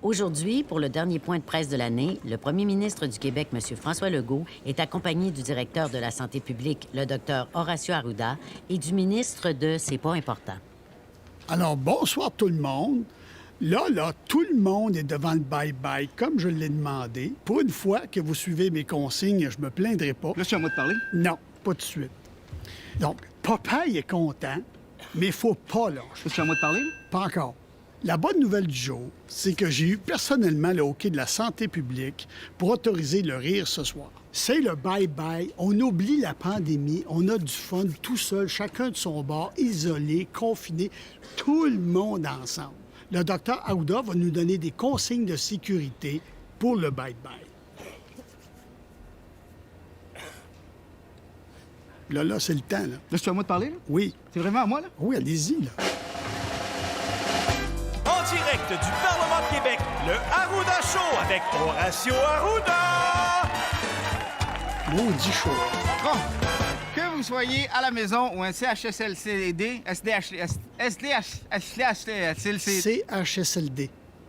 Aujourd'hui, pour le dernier point de presse de l'année, le premier ministre du Québec, M. François Legault, est accompagné du directeur de la Santé publique, le Dr Horacio Arruda, et du ministre de C'est pas important. Alors, bonsoir tout le monde. Là, tout le monde est devant le bye-bye, comme je l'ai demandé. Pour une fois que vous suivez mes consignes, je me plaindrai pas. Là, c'est à moi de parler? Non, pas tout de suite. Donc, papa il est content, mais il faut pas lâcher. Là, c'est à moi de parler? Pas encore. La bonne nouvelle du jour, c'est que j'ai eu personnellement le hockey de la santé publique pour autoriser le rire ce soir. C'est le bye-bye. On oublie la pandémie. On a du fun tout seul, chacun de son bord, isolé, confiné, tout le monde ensemble. Le docteur Arruda va nous donner des consignes de sécurité pour le bye-bye. Là, c'est le temps, là. Là, c'est à moi de parler? Là? Oui. C'est vraiment à moi, là? Oui, allez-y, là. En direct du Parlement de Québec, le Arruda Show avec Horacio Arruda! Maudit chaud. Bon, que vous soyez à la maison ou un CHSLD, CHSLD.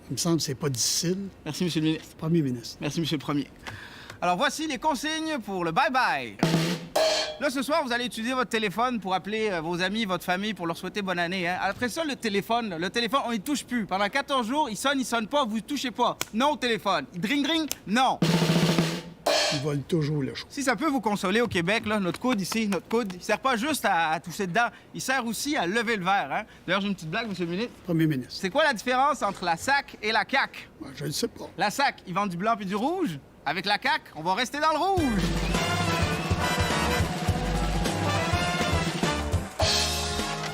Il me semble que c'est pas difficile. Merci, Monsieur le ministre. Premier ministre. Merci, Monsieur le Premier. Alors, voici les consignes pour le bye-bye. Là, ce soir, vous allez utiliser votre téléphone pour appeler vos amis, votre famille, pour leur souhaiter bonne année. Hein? Après ça, le téléphone, on y touche plus. Pendant 14 jours, il sonne pas, vous ne touchez pas. Non au téléphone. Il dring, non. Il vole toujours le chaud. Si ça peut vous consoler au Québec, là, notre coude ici, il sert pas juste à toucher dedans, il sert aussi à lever le verre. Hein? D'ailleurs, j'ai une petite blague, Monsieur le ministre. Premier ministre. C'est quoi la différence entre la SAC et la CAQ? Ouais, je ne sais pas. La SAC, ils vendent du blanc puis du rouge. Avec la CAQ, on va rester dans le rouge.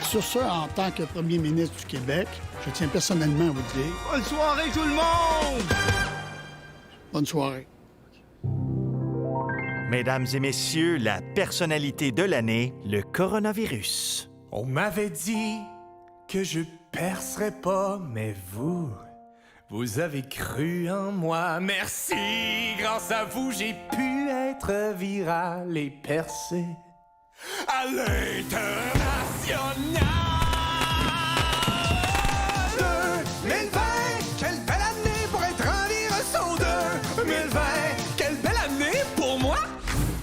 Sur ce, en tant que premier ministre du Québec, je tiens personnellement à vous dire Bonne soirée, tout le monde! bonne soirée. Mesdames et messieurs, la personnalité de l'année, le coronavirus. On m'avait dit que je percerais pas, mais vous avez cru en moi. Merci, grâce à vous, j'ai pu être viral et percer à l'international. 2020, quelle belle année pour être en virus au 2020, quelle belle année pour moi.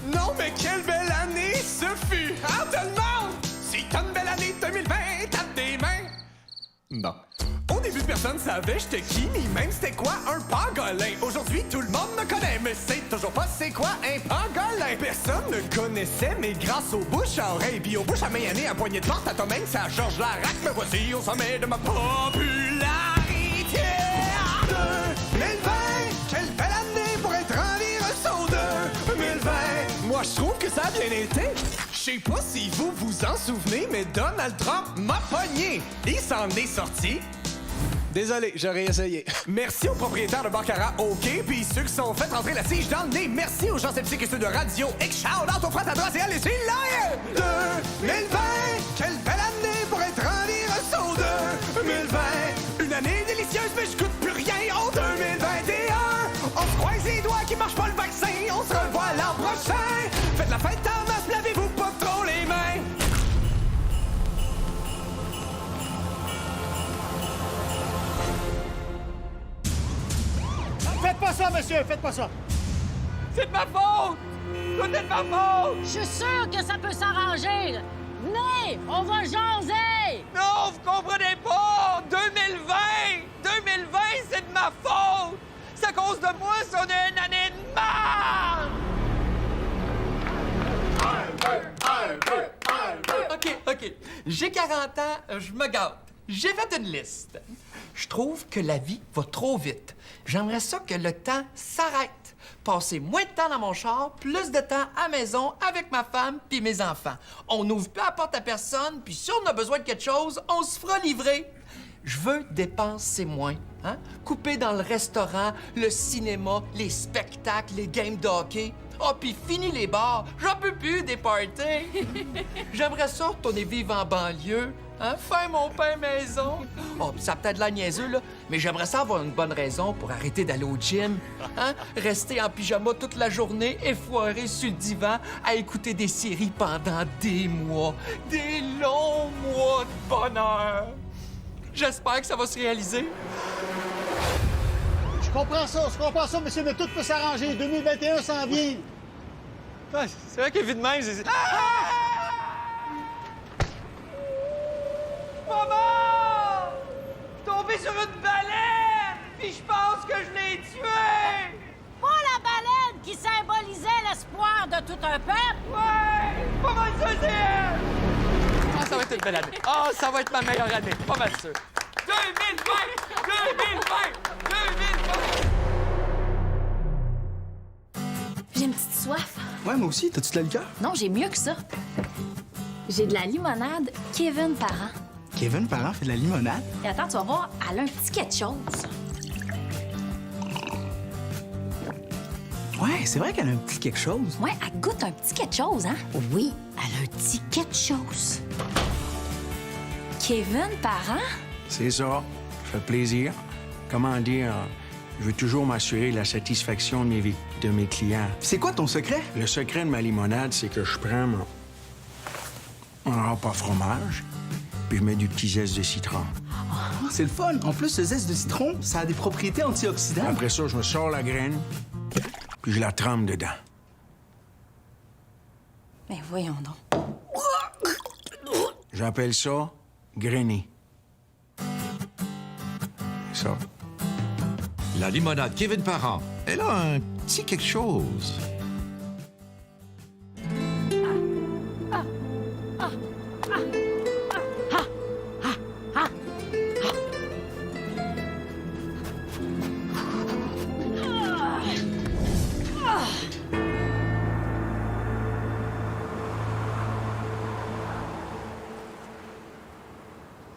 Non, mais quelle belle année ce fut. Ah, tout le monde, si t'as une belle année 2020, tape des mains. Non. Au début, personne savait j'étais qui, ni même c'était quoi un pangolin. Aujourd'hui, tout le monde me connaît, mais c'est toujours pas c'est quoi un pangolin. Personne ne connaissait, mais grâce aux bouches à oreilles, puis aux bouches à maillanner, à poignée de porte à Tom Hanks, à Georges Larac, me voici au sommet de ma popularité. 2020, quelle belle année pour être en virus au 2020. Moi, je trouve que ça a bien été. Je sais pas si vous vous en souvenez, mais Donald Trump m'a pogné. Il s'en est sorti. Désolé, j'aurais essayé. Merci aux propriétaires de bar karaoké, puis ceux qui sont fait rentrer la tige dans le nez. Merci aux gens sceptiques et ceux de radio. Et shout-out aux fratadras et allez-y, là! 2020, quelle belle année pour être en virus au 2020. Une année délicieuse, mais je goûte plus rien au 2021. On se croise les doigts qui marche pas le vaccin. On se revoit l'an prochain. Faites la fête en masse, lavez-vous pas trop les mains. Faites pas ça, monsieur! Faites pas ça! C'est de ma faute! Tout est de ma faute! Je suis sûre que ça peut s'arranger. là. Venez, on va jaser! Non, vous comprenez pas! 2020! 2020, c'est de ma faute! C'est à cause de moi si on a une année de marde! OK. J'ai 40 ans, je me gâte. J'ai fait une liste. Je trouve que la vie va trop vite. J'aimerais ça que le temps s'arrête. Passer moins de temps dans mon char, plus de temps à maison avec ma femme puis mes enfants. On n'ouvre plus la porte à personne, puis si on a besoin de quelque chose, on se fera livrer. Je veux dépenser moins, hein? Couper dans le restaurant, le cinéma, les spectacles, les games de hockey. Ah, puis fini les bars, j'en peux plus des parties. J'aimerais ça retourner vivre en banlieue, hein? Faire mon pain maison. Oh, pis ça a peut-être de la niaiseux, là, mais j'aimerais ça avoir une bonne raison pour arrêter d'aller au gym, hein? Rester en pyjama toute la journée et foirer sur le divan à écouter des séries pendant des mois. Des longs mois de bonheur. J'espère que ça va se réaliser. Je comprends ça, monsieur, mais tout peut s'arranger. 2021 s'en vient. Ouais, c'est vrai qu'il vit de même, c'est... Maman! Tombé sur une baleine! Puis je pense que je l'ai tué! Pas la baleine qui symbolisait l'espoir de tout un peuple! Ouais! Pas mal sûr, c'est elle! Ah, ça va être une belle année. Ah, ça va être ma meilleure année. Pas mal sûr. 2020! 2020! 2020! J'ai une petite soif. Ouais, moi aussi. T'as-tu de la liqueur? Non, j'ai mieux que ça. J'ai de la limonade Kevin Parent. Kevin Parent fait de la limonade? Et attends, tu vas voir, elle a un petit quelque chose. Ouais, c'est vrai qu'elle a un petit quelque chose. Ouais, elle goûte un petit quelque chose, hein? Oui, elle a un petit quelque chose. Kevin Parent? C'est ça. Ça fait plaisir. Comment dire, je veux toujours m'assurer de la satisfaction de mes clients. C'est quoi ton secret? Le secret de ma limonade, c'est que je prends mon repas fromage, puis je mets du petit zeste de citron. Oh, c'est le fun. En plus, ce zeste de citron, ça a des propriétés antioxydantes. Après ça, je me sors la graine, puis je la trempe dedans. Ben voyons donc. J'appelle ça grainer. Ça. La limonade Kevin Parent, elle a un petit quelque chose.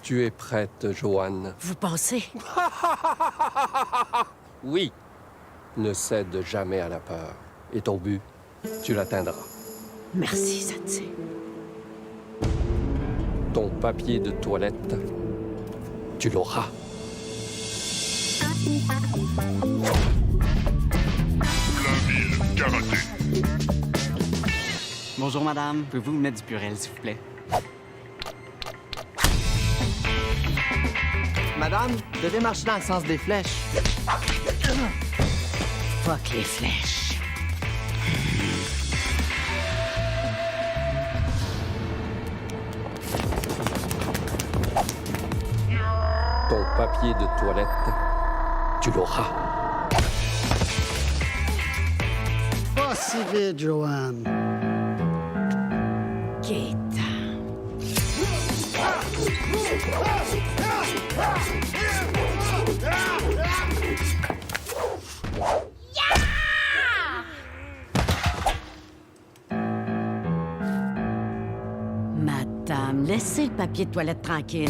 Tu es prête, Joanne? Vous pensez? Oui. Ne cède jamais à la peur. Et ton but, tu l'atteindras. Merci, Sensei. Ton papier de toilette, tu l'auras. Bonjour, madame. Pouvez-vous me mettre du purel, s'il vous plaît? Madame, vous devez marcher dans le sens des flèches. Fuck les flèches. Ton papier de toilette, tu l'auras. Pas si vite, Joanne. Keita. Madame, laissez le papier de toilette tranquille.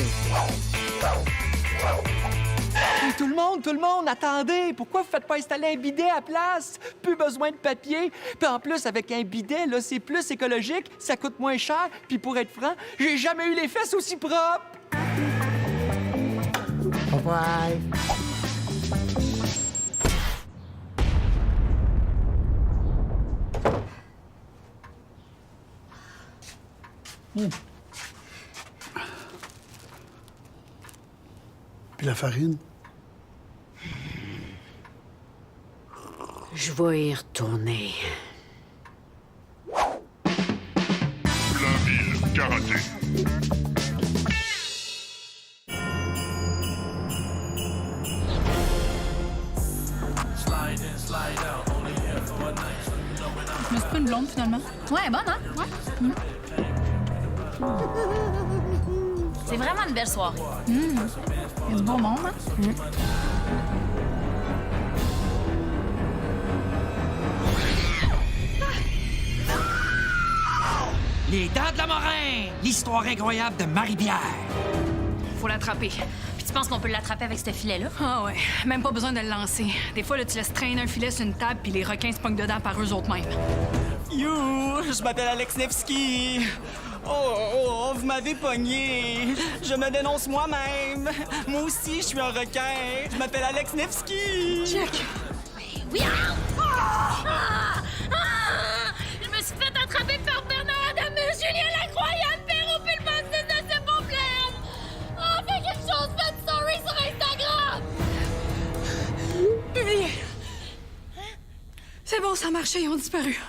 Hey, tout le monde, attendez! Pourquoi vous faites pas installer un bidet à place? Plus besoin de papier. Puis en plus, avec un bidet, là, c'est plus écologique, ça coûte moins cher. Puis pour être franc, j'ai jamais eu les fesses aussi propres. Bye. Puis la farine? Je vais y retourner. Karaté. Je me suis pris une blonde, finalement. Ouais, bonne, hein? Ouais. C'est vraiment une belle soirée. Il y a du beau monde, hein? Les Dents de la Morin! L'histoire incroyable de Marie-Pierre. Faut l'attraper. Puis tu penses qu'on peut l'attraper avec ce filet-là? Ah ouais, même pas besoin de le lancer. Des fois, là, tu laisses traîner un filet sur une table, puis les requins se pognent dedans par eux autres mêmes. You, je m'appelle Alex Nevsky. Oh, vous m'avez pogné. Je me dénonce moi-même. Moi aussi, je suis un requin. Je m'appelle Alex Nevsky. Check. Oui! Je me suis fait attraper par Bernard Adamus, Julien Lacroyade, Perrault, puis le boss de ce problème. Oh, fais quelque chose, faites story sur Instagram. Viens. Oh, ça a marché, ils ont disparu.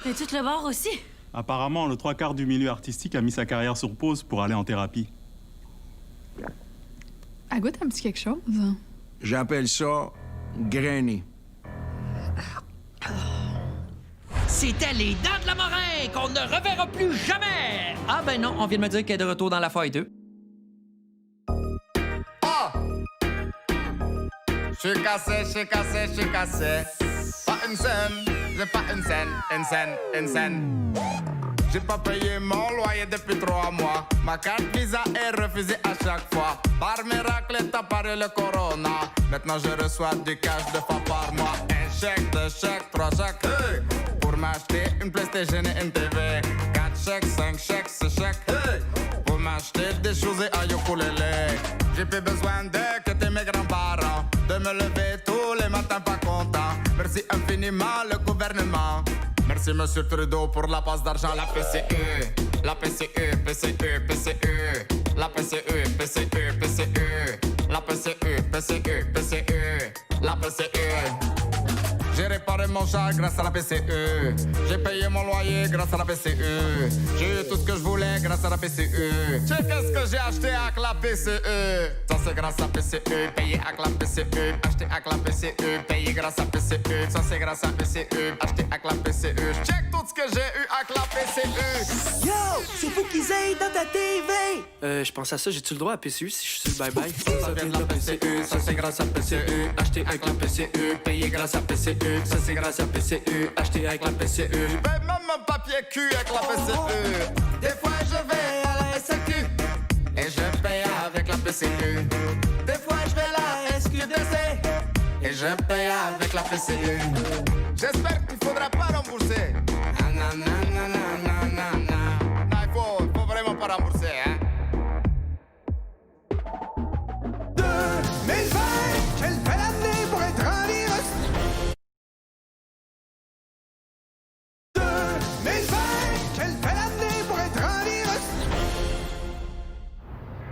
Mais tu te le voir aussi? Apparemment, le 3/4 du milieu artistique a mis sa carrière sur pause pour aller en thérapie. Elle goûte un petit quelque chose. J'appelle ça grainer. C'était les Dents de la Morin qu'on ne reverra plus jamais! Ah ben non, on vient de me dire qu'elle est de retour dans la feuille 2. Je suis cassé. Pas une scène, j'ai pas une scène. J'ai pas payé mon loyer depuis 3 mois. Ma carte Visa est refusée à chaque fois. Par miracle est apparu le corona. Maintenant je reçois du cash 2 fois par mois. Un chèque, 2 chèques, 3 chèques. Hey! Pour m'acheter une PlayStation et une TV. 4 chèques, 5 chèques, 6 chèques. Hey! Pour m'acheter des choses et un ukulélé. J'ai plus besoin de que t'es mes grands-parents. De me lever tous les matins pas content. Merci infiniment le gouvernement. Merci Monsieur Trudeau pour la passe d'argent, la PCE. La PCE, PCE, PCE. La PCE, PCE, PCE. La PCE, PCE, PCE. La PCE. J'ai réparé mon chat grâce à la PCE. J'ai payé mon loyer grâce à la PCE. J'ai eu tout ce que je voulais grâce à la PCE. Tu sais qu'est-ce que j'ai acheté avec la PCE? Ça c'est grâce à la PCE. Payé avec la PCE. Acheté avec la PCE. Payé grâce à la PCE. Ça c'est grâce à la PCE. Acheté avec la PCE. Check tout ce que j'ai eu avec la PCE. Yo, c'est vous qui aillent dans ta TV. Je pense à ça, j'ai-tu le droit à PCU si je suis sur le bye-bye? Ça vient de la PCE. Ça c'est grâce à la PCE. Acheté avec la PCE. Payé grâce à la PCE. Ça c'est grâce à PCE, acheté avec la PCE. Je paye même mon papier cul avec la PCE. Des fois je vais à la SAQ et je paye avec la PCE. Des fois je vais à la SQDC et je paye avec la PCE. J'espère qu'il faudra pas rembourser. Non, il faut vraiment pas rembourser, hein. 2020, quelle belle année pour être en virus. 2020, quelle belle année pour être en virus.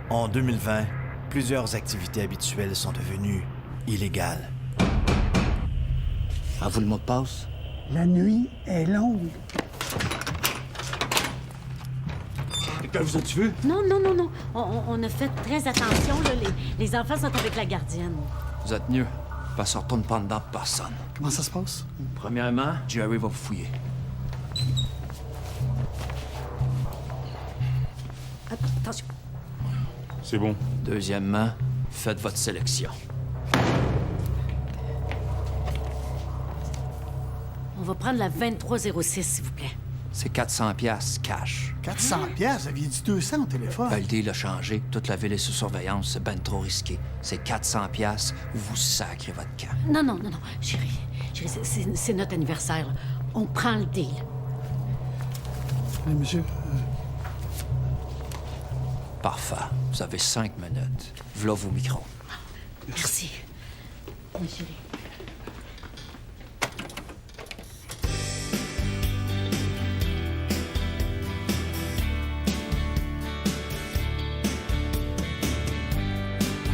En 2020, plusieurs activités habituelles sont devenues illégales. À vous le mot de passe? La nuit est longue. Quelqu'un vous a-tu vu? Non. On a fait très attention, là. Les enfants sont avec la gardienne. Vous êtes mieux, parce qu'on retourne pas dedans personne. Comment ça se passe? Premièrement, Jerry va vous fouiller. Attention. C'est bon. Deuxièmement, faites votre sélection. On va prendre la 2306, s'il vous plaît. C'est 400 piastres cash. 400 piastres, vous aviez dit 200 au téléphone. Ben, le deal a changé. Toute la ville est sous surveillance. C'est ben trop risqué. C'est 400 piastres ou vous sacrez votre camp. Non. Chérie, c'est notre anniversaire, là. On prend le deal. Oui, monsieur. Parfait. Vous avez 5 minutes. V'là vos micros. Merci. Oui, chérie.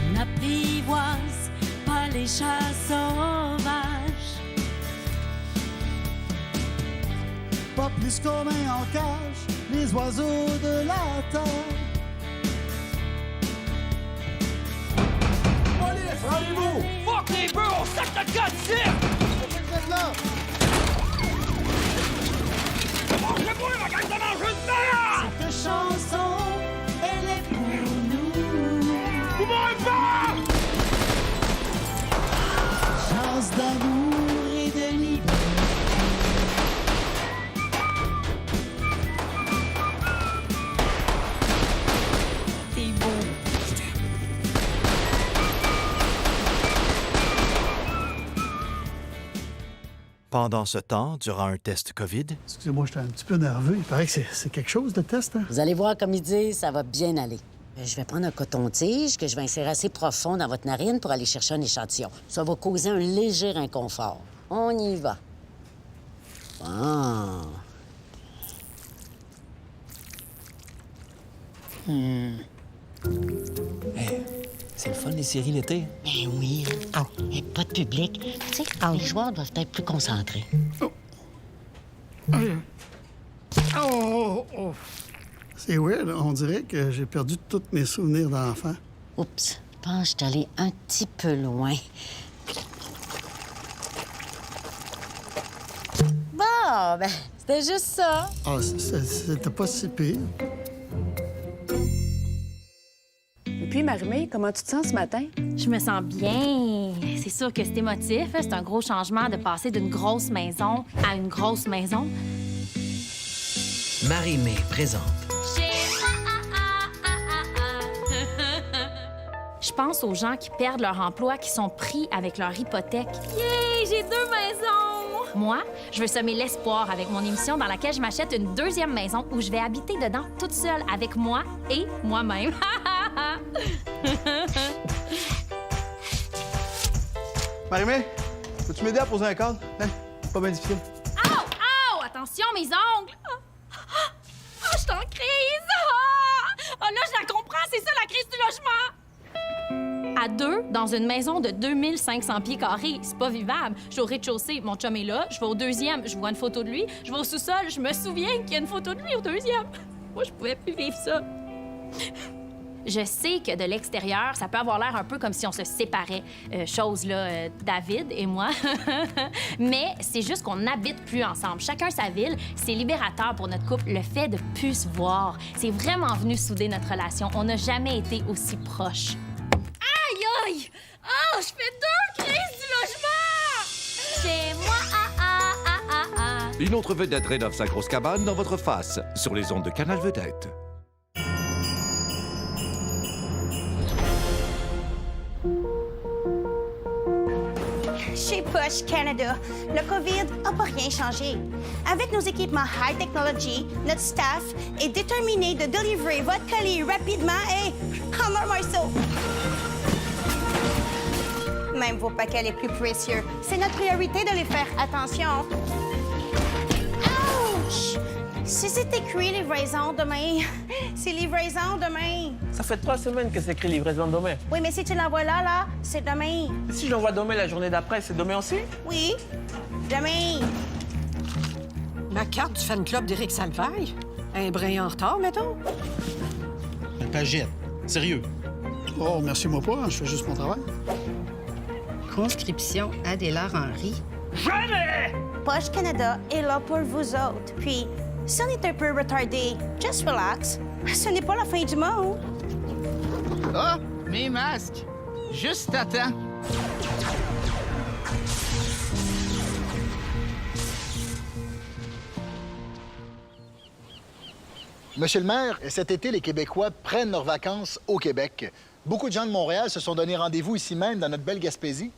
On n'apprivoise pas les chats sauvages. Pas plus qu'on met en cage les oiseaux de la terre. Police, rendez-vous! Fuck les bœufs, on sac de code ici! Vous êtes là! Mangez-moi, ma gang de manger de merde! Cette chanson, elle est pour nous. Vous m'aurez pas! Chance d'amour et de liberté. T'es beau. Pendant ce temps, durant un test COVID... Excusez-moi, j'étais un petit peu nerveux. Il paraît que c'est quelque chose, le test, hein? Vous allez voir, comme il dit, ça va bien aller. Je vais prendre un coton-tige que je vais insérer assez profond dans votre narine pour aller chercher un échantillon. Ça va causer un léger inconfort. On y va. Bon. Hey, C'est le fun, les séries l'été. Ben oui. Et pas de public. Tu sais, les joueurs doivent être plus concentrés. C'est weird, on dirait que j'ai perdu tous mes souvenirs d'enfant. Oups, je pense que je suis allée un petit peu loin. Bon, ben, c'était juste ça. Ah, c'était pas si pire. Et puis, Marie-Mé, comment tu te sens ce matin? Je me sens bien. C'est sûr que c'est émotif. C'est un gros changement de passer d'une grosse maison à une grosse maison. Marie-Mé présente. Je pense aux gens qui perdent leur emploi, qui sont pris avec leur hypothèque. Yay, j'ai 2 maisons! Moi, je veux semer l'espoir avec mon émission dans laquelle je m'achète une 2e maison où je vais habiter dedans toute seule avec moi et moi-même. Marie-Mé, peux-tu m'aider à poser un cadre? Hein? Pas bien difficile. Ow! Ow! Attention, mes ongles! Je suis en crise! Oh, là, je la comprends, c'est ça la crise du logement! À 2, dans une maison de 2500 pieds carrés, c'est pas vivable. Je suis au rez-de-chaussée, mon chum est là. Je vais au 2e, je vois une photo de lui. Je vais au sous-sol, je me souviens qu'il y a une photo de lui au 2e. Moi, je pouvais plus vivre ça. Je sais que de l'extérieur, ça peut avoir l'air un peu comme si on se séparait. David et moi. Mais c'est juste qu'on n'habite plus ensemble. Chacun sa ville. C'est libérateur pour notre couple, le fait de plus se voir. C'est vraiment venu souder notre relation. On n'a jamais été aussi proches. Aïe, aïe! Oh, je fais 2 crises du logement! Chez moi, Une autre vedette rénove sa grosse cabane dans votre face, sur les ondes de Canal Vedette. Chez Push Canada, le COVID n'a pas rien changé. Avec nos équipements high technology, notre staff est déterminé de délivrer votre colis rapidement et comme un morceau. Même vos paquets les plus précieux, c'est notre priorité de les faire attention. Ouch! Si c'est écrit livraison demain, c'est livraison demain. Ça fait 3 semaines que c'est écrit livraison demain. Oui, mais si tu l'envoies là, c'est demain. Et si je l'envoie demain, la journée d'après, c'est demain aussi? Oui, demain. Ma carte du fan club d'Éric Salvaille? Un brin en retard, mettons? Un pagette. Sérieux. Oh, merci-moi pas, je fais juste mon travail. Conscription Adélard Henry. Jamais! Poche Canada est là pour vous autres. Puis, si on est un peu retardé, just relax. Ce n'est pas la fin du monde. Oh, mes masques! Juste à temps. Monsieur le maire, cet été, les Québécois prennent leurs vacances au Québec. Beaucoup de gens de Montréal se sont donné rendez-vous ici même, dans notre belle Gaspésie.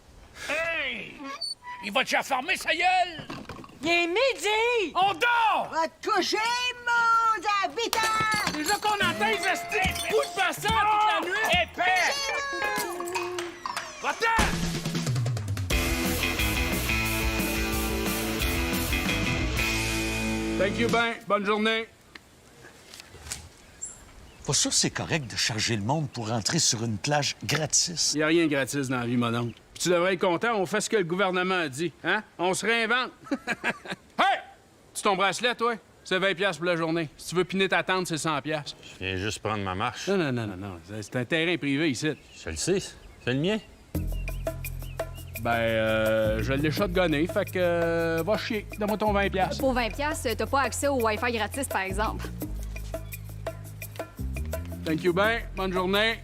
Hey! Il va te chaffarmer sa gueule! Il est midi! On dort! Va te coucher, mon habitant! Déjà qu'on entend les estis! Où de passant toute la nuit? Épais! Va-t'en! Thank you, ben. Bonne journée. Pas sûr que c'est correct de charger le monde pour rentrer sur une plage gratis. Y a rien de gratis dans la vie, mon oncle. Puis tu devrais être content, on fait ce que le gouvernement a dit, hein? On se réinvente. Hey! Tu ton bracelet, toi? C'est 20$ pour la journée. Si tu veux piner ta tente, c'est 100$. Je viens juste prendre ma marche. Non. C'est un terrain privé ici. Je le sais. C'est le mien. Je l'ai shotgunné, fait que va chier. Donne-moi ton 20$. Pour 20$, t'as pas accès au Wi-Fi gratis, par exemple. Thank you, ben. Bonne journée.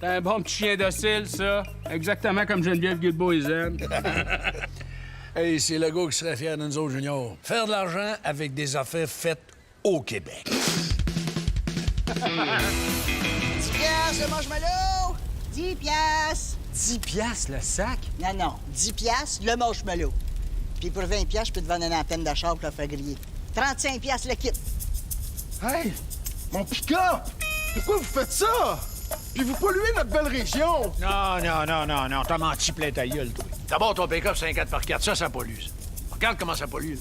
T'es un bon petit chien docile, ça. Exactement comme Geneviève Guilbeault-Ezen. Hey, c'est Legault qui serait fier de nous autres, Junior. Faire de l'argent avec des affaires faites au Québec. 10$ le marshmallow! 10$! 10$ le sac? Non. 10$ le marshmallow. Puis pour 20$, je peux te vendre une antenne d'achat pour le faire griller. 35$ le kit. Hey! Mon pick-up! Pourquoi vous faites ça? Puis vous polluez notre belle région! Non. T'as menti plein ta gueule, toi. D'abord, ton pick-up, c'est un 4x4. Ça pollue, ça. Regarde comment ça pollue, là.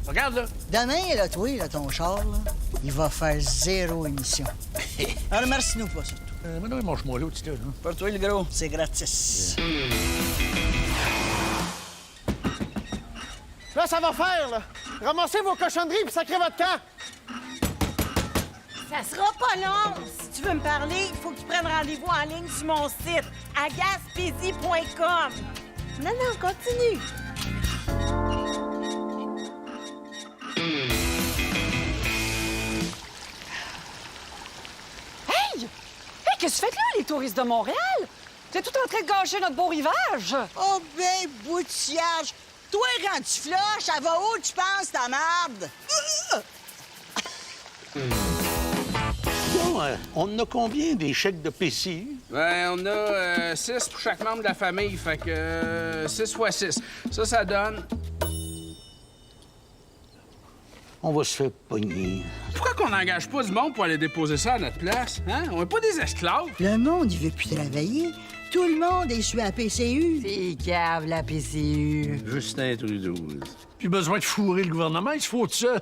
Regarde, là. Demain, là, toi, là, ton char, là, il va faire 0 émission. Alors, merci-nous pas, surtout. Maintenant, mange-moi l'autre, là. Pour toi, le gros, c'est gratis. Là, ça va faire, là. Ramassez vos cochonneries puis sacrez votre camp. Ça sera pas long. Si tu veux me parler, il faut que tu prennes rendez-vous en ligne sur mon site, agaspésie.com. Non, continue. Hey! Qu'est-ce que tu fais là, les touristes de Montréal? T'es tout en train de gâcher notre beau rivage. Oh, ben, boutillage. Toi, quand tu flushes, ça va où tu penses, ta marde? Bon, on a combien des chèques de PCU? Ben, on a 6 pour chaque membre de la famille, fait que 6 fois 6. Ça donne... On va se faire pogner. Pourquoi qu'on n'engage pas du monde pour aller déposer ça à notre place? Hein? On n'est pas des esclaves. Le monde, il veut plus travailler. Tout le monde est sur la PCU. C'est cave, la PCU. Justin Trudeau. Plus besoin de fourrer le gouvernement, il se faut tout ça.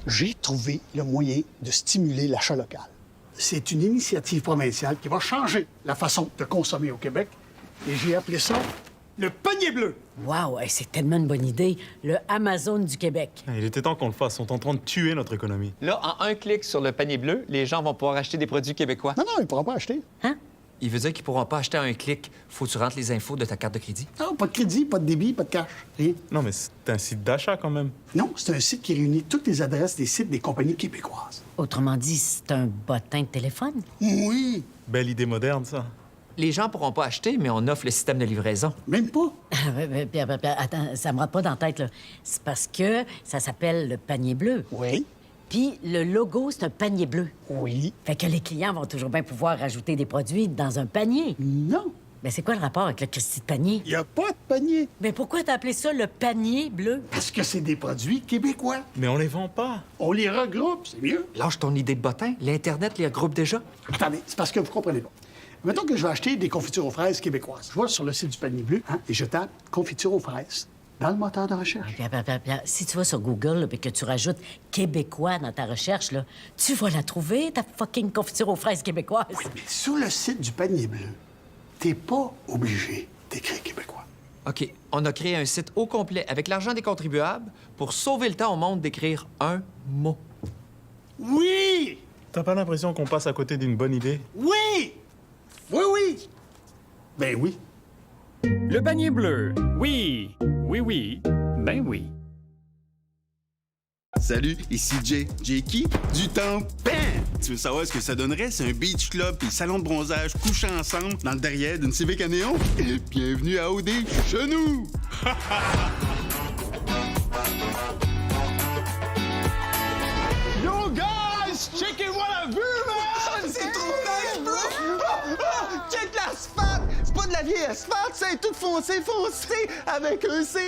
J'ai trouvé le moyen de stimuler l'achat local. C'est une initiative provinciale qui va changer la façon de consommer au Québec. Et j'ai appelé ça le panier bleu. Wow, c'est tellement une bonne idée. Le Amazon du Québec. Il était temps qu'on le fasse. Ils sont en train de tuer notre économie. Là, en un clic sur le panier bleu, les gens vont pouvoir acheter des produits québécois. Non, ils ne pourront pas acheter. Hein? Il veut dire qu'ils pourront pas acheter en un clic. Faut que tu rentres les infos de ta carte de crédit. Non, pas de crédit, pas de débit, pas de cash. Rien. Non, mais c'est un site d'achat quand même. Non, c'est un site qui réunit toutes les adresses des sites des compagnies québécoises. Autrement dit, c'est un bottin de téléphone? Oui. Belle idée moderne, ça. Les gens pourront pas acheter, mais on offre le système de livraison. Même pas. Attends, ça me rentre pas dans la tête, là. C'est parce que ça s'appelle le panier bleu. Oui. Puis le logo, c'est un panier bleu. Oui. Fait que les clients vont toujours bien pouvoir rajouter des produits dans un panier. Non. Mais c'est quoi le rapport avec le Christy de panier? Il n'y a pas de panier. Mais pourquoi t'as appelé ça le panier bleu? Parce que c'est des produits québécois. Mais on les vend pas. On les regroupe, c'est mieux. Lâche ton idée de bottin. L'Internet les regroupe déjà. Attendez, c'est parce que vous comprenez pas. Mettons que je vais acheter des confitures aux fraises québécoises. Je vais sur le site du panier bleu et je tape « confiture aux fraises » dans le moteur de recherche. Si tu vas sur Google et que tu rajoutes « québécois » dans ta recherche, là, tu vas la trouver, ta fucking confiture aux fraises québécoises. Oui, mais sur le site du panier bleu, t'es pas obligé d'écrire québécois. OK. On a créé un site au complet avec l'argent des contribuables pour sauver le temps au monde d'écrire un mot. Oui! T'as pas l'impression qu'on passe à côté d'une bonne idée? Oui! Oui! Ben oui. Le panier bleu. Oui. Oui. Ben oui. Salut, ici Jay. Jay qui? Du temps. Bam! Tu veux savoir ce que ça donnerait? C'est un beach club et salon de bronzage couchés ensemble dans le derrière d'une Civic à néon? Bienvenue à OD, chez nous! Yo, guys! Checkez-moi la vue, man! C'est trop nice, bro! Check l'asphalte! C'est pas de la vieille asphalte, c'est tout foncé avec un C!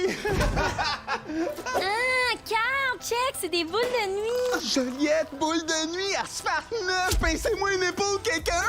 Carl, check, c'est des boules de nuit! Joliette, boule de nuit, asphalte neuf, pincez-moi une épaule, quelqu'un!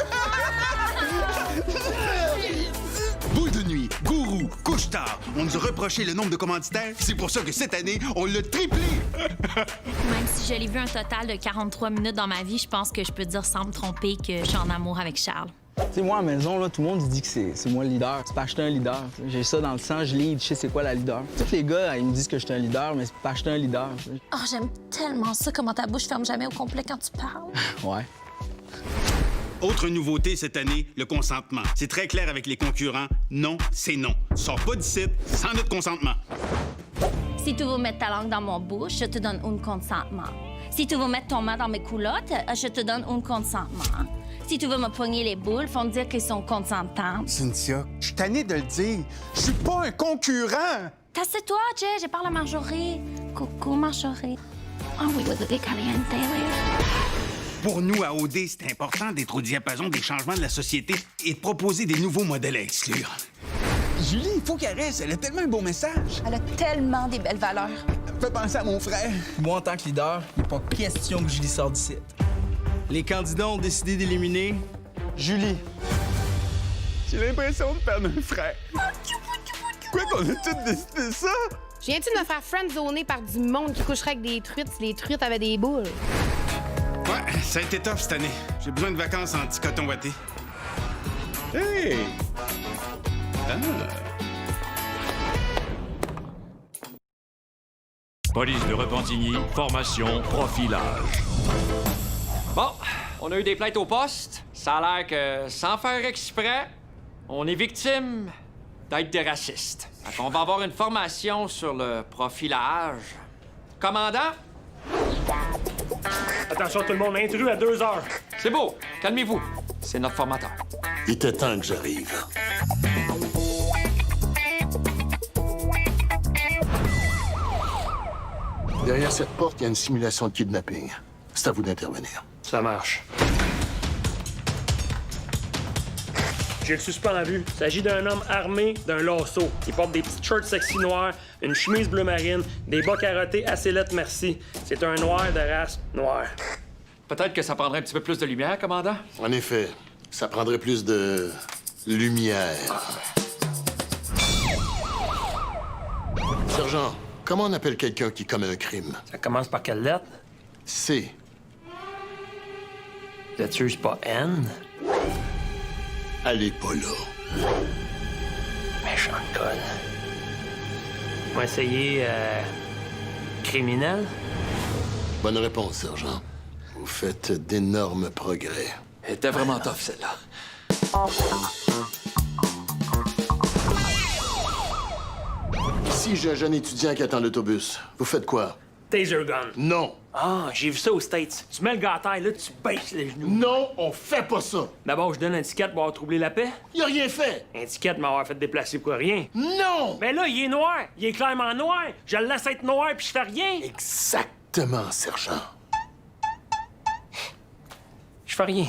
Boule de nuit, gourou, couche-tard. On nous a reproché le nombre de commanditaires. C'est pour ça que cette année, on l'a triplé. Même si je l'ai vu un total de 43 minutes dans ma vie, je pense que je peux dire sans me tromper que je suis en amour avec Charles. Tu sais, moi, à la maison, là, tout le monde dit que c'est moi le leader. C'est pas acheter un leader. J'ai ça dans le sang, je lead, je sais c'est quoi la leader. Tous les gars, ils me disent que je suis un leader, mais c'est pas acheter un leader. Oh, j'aime tellement ça, comment ta bouche ferme jamais au complet quand tu parles. Ouais. Autre nouveauté cette année, le consentement. C'est très clair avec les concurrents. Non, c'est non. Sors pas d'ici sans notre consentement. Si tu veux mettre ta langue dans mon bouche, je te donne un consentement. Si tu veux mettre ton main dans mes culottes, je te donne un consentement. Si tu veux me pogner les boules, faut me dire qu'ils sont consentants. Cynthia, je suis tanné de le dire. Je suis pas un concurrent! Tasse-toi, Jay, j'ai parlé à Marjorie. Coucou, Marjorie. Ah oui, oui, caliente, oui. Pour nous, à OD, c'est important d'être au diapason des changements de la société et de proposer des nouveaux modèles à exclure. Julie, il faut qu'elle reste. Elle a tellement un beau message. Elle a tellement des belles valeurs. fait penser à mon frère. Moi, en tant que leader, il n'est pas question que Julie sorte d'ici. Les candidats ont décidé d'éliminer Julie. J'ai l'impression de perdre un frère. Quoi qu'on a tous décidé ça? Viens-tu de me faire friendzoner par du monde qui coucherait avec des truites si les truites avaient des boules? Ouais, ça a été tough cette année. J'ai besoin de vacances en petit coton ouaté. Hey! Police de Repentigny, formation, profilage. Bon, on a eu des plaintes au poste. Ça a l'air que, sans faire exprès, on est victime d'être des racistes. Fait qu'on va avoir une formation sur le profilage. Commandant? Attention tout le monde, intrus à 2 heures. C'est beau, calmez-vous. C'est notre formateur. Il était temps que j'arrive. Derrière cette porte, il y a une simulation de kidnapping. C'est à vous d'intervenir. Ça marche. J'ai le suspect en vue. Il s'agit d'un homme armé d'un lasso. Il porte des petites shorts sexy noirs, une chemise bleu marine, des bas carottés assez lettres merci. C'est un noir de race noire. Peut-être que ça prendrait un petit peu plus de lumière, commandant? En effet, ça prendrait plus de lumière. Sergent, comment on appelle quelqu'un qui commet un crime? Ça commence par quelle lettre? C. La tueuse pas N? Allez pas là. Méchant conne. On va essayer, criminel? Bonne réponse, sergent. Vous faites d'énormes progrès. Elle était vraiment tough, celle-là. Ici, j'ai un jeune étudiant qui attend l'autobus. Vous faites quoi? Taser gun. Non. Ah, j'ai vu ça aux States. Tu mets le gars à terre, là, tu baisses les genoux. Non, on fait pas ça. D'abord, je donne un ticket pour avoir troublé la paix. Il a rien fait. Un ticket de m'avoir fait déplacer pour rien. Non! Mais là, il est noir. Il est clairement noir. Je le laisse être noir puis je fais rien. Exactement, sergent. Je fais rien.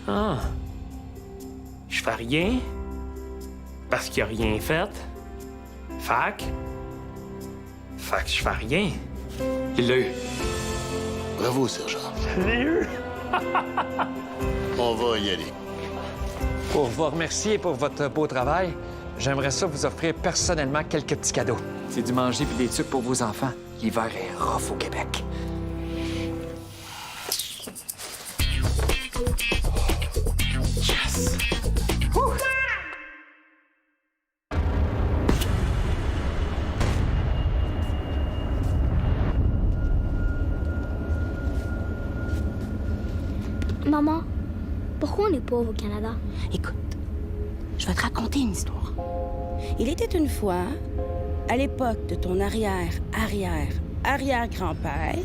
Ah. Je fais rien. Parce qu'il a rien fait. Fac que je fais rien. Il l'a eu. Bravo, sergent. Sérieux? On va y aller. Pour vous remercier pour votre beau travail, j'aimerais ça vous offrir personnellement quelques petits cadeaux. C'est du manger puis des trucs pour vos enfants. L'hiver est rough au Québec. Yes! Ouh! Maman, pourquoi on est pauvre au Canada? Écoute, je vais te raconter une histoire. Il était une fois, à l'époque de ton arrière-grand-père...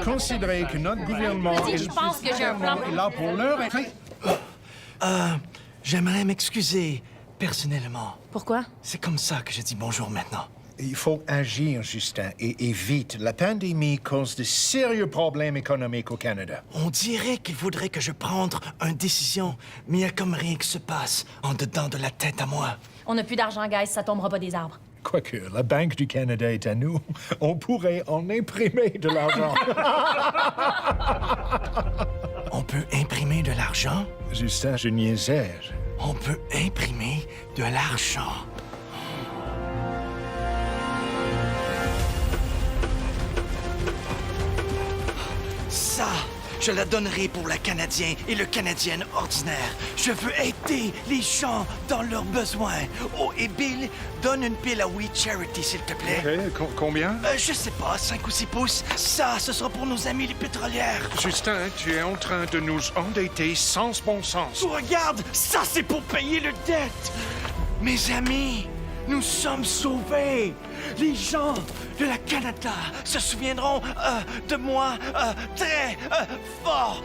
Considérez que notre gouvernement Je pense que j'ai un plan. est là pour l'heure et... J'aimerais m'excuser personnellement. Pourquoi? C'est comme ça que je dis bonjour maintenant. Il faut agir, Justin, et vite. La pandémie cause de sérieux problèmes économiques au Canada. On dirait qu'il faudrait que je prenne une décision, mais il y a comme rien qui se passe en dedans de la tête à moi. On n'a plus d'argent, guys, ça tombera pas des arbres. Quoique, la Banque du Canada est à nous. On pourrait en imprimer de l'argent. On peut imprimer de l'argent? Justin, je niaisais. On peut imprimer de l'argent. Ça, je la donnerai pour la Canadienne et le Canadienne ordinaire. Je veux aider les gens dans leurs besoins. Oh, et Bill, donne une pile à We Charity, s'il te plaît. OK, combien? Je sais pas, 5 ou 6 pouces. Ça, ce sera pour nos amis les pétrolières. Justin, tu es en train de nous endetter sans bon sens. Regarde, ça, c'est pour payer le dette. Mes amis, nous sommes sauvés. Les gens de la Canada se souviendront de moi très fort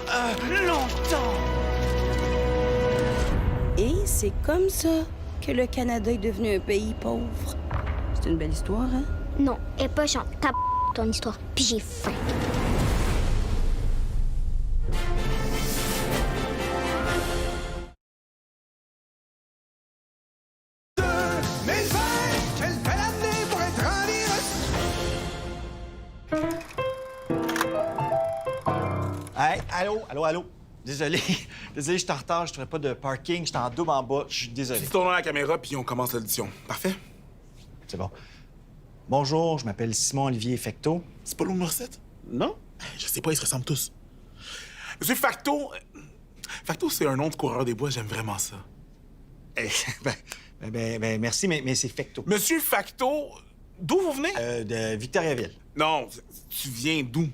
longtemps. Et c'est comme ça que le Canada est devenu un pays pauvre. C'est une belle histoire, hein? Non, elle est pas chante. T'as ton histoire. Puis j'ai faim. Mes Hey, allô? Désolé, je suis en retard, je trouvais pas de parking, j'étais en double en bas, je suis désolé. Tu tournes la caméra, puis on commence l'audition. Parfait? C'est bon. Bonjour, je m'appelle Simon-Olivier Fecteau. C'est pas Lou Morissette? Non? Je sais pas, ils se ressemblent tous. Monsieur Facto... Facto, c'est un nom de coureur des bois, j'aime vraiment ça. Merci, mais c'est Fecteau. Monsieur Facto, d'où vous venez? De Victoriaville. Non, tu viens d'où?